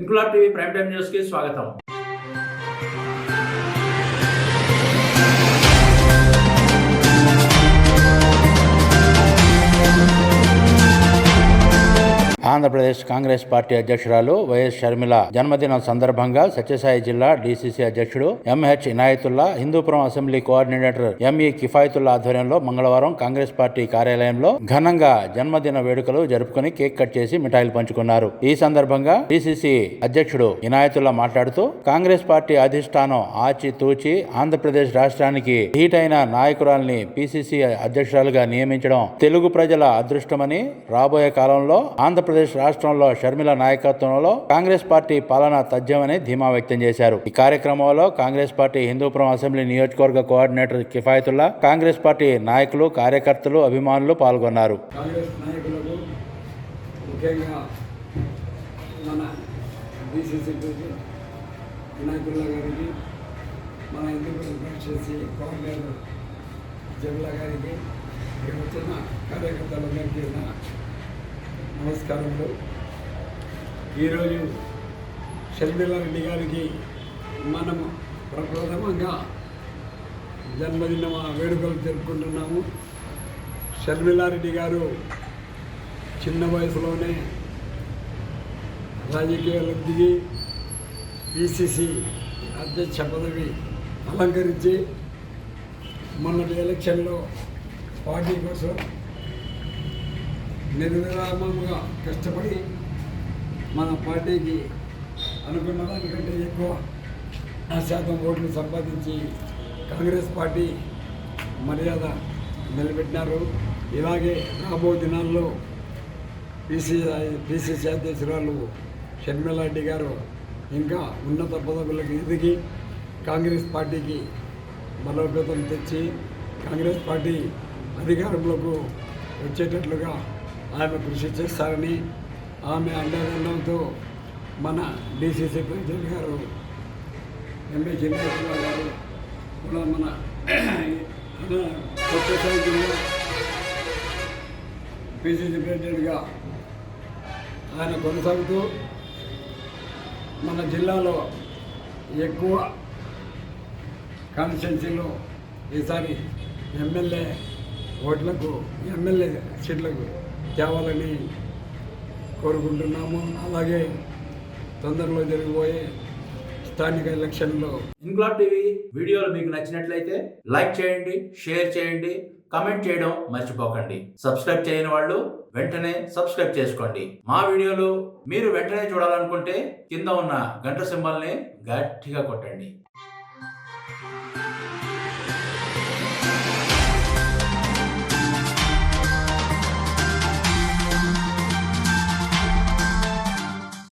Inquilab TV prime time news కి స్వాగతం. Andhra Pradesh Congress party అధ్యక్షురాలు వైఎస్ షర్మిల జన్మదినం సందర్భంగా సత్యసాయి జిల్లా డీసీసీ అధ్యక్షుడు MH Inayatullah, Hindupuram assembly coordinator ME Kifayatullah ఆధ్వర్యంలో మంగళవారం కాంగ్రెస్ పార్టీ కార్యాలయంలో ఘనంగా జన్మదిన వేడుకలు జరుపుకుని కేక్ కట్ చేసి మిఠాయిలు పంచుకున్నారు. ఈ సందర్భంగా డీసీసీ అధ్యక్షుడు ఇనాయతుల్లా మాట్లాడుతూ, కాంగ్రెస్ పార్టీ అధిష్టానం ఆచి తూచి ఆంధ్రప్రదేశ్ రాష్ట్రానికి ధీటైన నాయకురాల్ని పీసీసీ అధ్యక్షురాలుగా నియమించడం తెలుగు ప్రజల అదృష్టమని, రాబోయే కాలంలో ఆంధ్రప్రదేశ్ రాష్ట్రంలో షర్మిల నాయకత్వంలో కాంగ్రెస్ పార్టీ పాలన తథ్యమని ధీమా వ్యక్తం చేశారు. ఈ కార్యక్రమంలో కాంగ్రెస్ పార్టీ హిందూపురం అసెంబ్లీ నియోజకవర్గ కోఆర్డినేటర్ కిఫాయతుల్లా, కాంగ్రెస్ పార్టీ నాయకులు, కార్యకర్తలు, అభిమానులు పాల్గొన్నారు. కాంగ్రెస్ నాయకులకు, ముఖ్యంగా మన బీసీసీ వినాయకుల్లా గారికి, మన హిందూపురం చేసి కోఆర్డినేటర్ జమిలా గారికి, ఇక్కడ వచ్చిన కార్యకర్తలందరికీ నమస్కారములు. ఈరోజు షర్మిల రెడ్డి గారికి మనము ప్రప్రథమంగా జన్మదిన వేడుకలు జరుపుకుంటున్నాము. షర్మిలారెడ్డి గారు చిన్న వయసులోనే రాజకీయాలకు దిగి పీసీసీ అధ్యక్ష పదవి అలంకరించి మొన్నటి ఎలక్షన్లో పార్టీ కోసం నిర్విరామంగా కష్టపడి మన పార్టీకి అనుకున్న దానికంటే ఎక్కువ శాతం ఓట్లు సంపాదించి కాంగ్రెస్ పార్టీ మర్యాద నిలబెట్టినారు. ఇలాగే రాబో దినాల్లో పీసీసీ అధ్యక్షురాలు షర్మిలారెడ్డి గారు ఇంకా ఉన్నత పదవులకు ఎదిగి కాంగ్రెస్ పార్టీకి బలోపేతం తెచ్చి కాంగ్రెస్ పార్టీ అధికారంలోకి వచ్చేటట్లుగా ఆమె కృషి చేస్తారని, ఆమె అండదండంతో మన డీసీసీ ప్రెసిడెంట్ గారు ఎంహెచ్ ఇనాయతుల్లా గారు కూడా మన సత్యసాయి జిల్లా పీసీసీ ప్రెసిడెంట్గా ఆయన కొనసాగుతూ మన జిల్లాలో ఎక్కువ కాన్స్టిట్యున్సీలో ఈసారి ఎమ్మెల్యే సీట్లకు తేవాలని కోరుకుంటున్నాము. అలాగే తొందరలో జరిగిపోయే స్థానిక ఎలక్షన్లో. ఇంక్లాబ్ టీవీ వీడియోలు మీకు నచ్చినట్లయితే లైక్ చేయండి, షేర్ చేయండి, కమెంట్ చేయడం మర్చిపోకండి. సబ్స్క్రైబ్ చేయని వాళ్ళు వెంటనే సబ్స్క్రైబ్ చేసుకోండి. మా వీడియోలు మీరు వెంటనే చూడాలనుకుంటే కింద ఉన్న గంట సింబల్ని గట్టిగా కొట్టండి.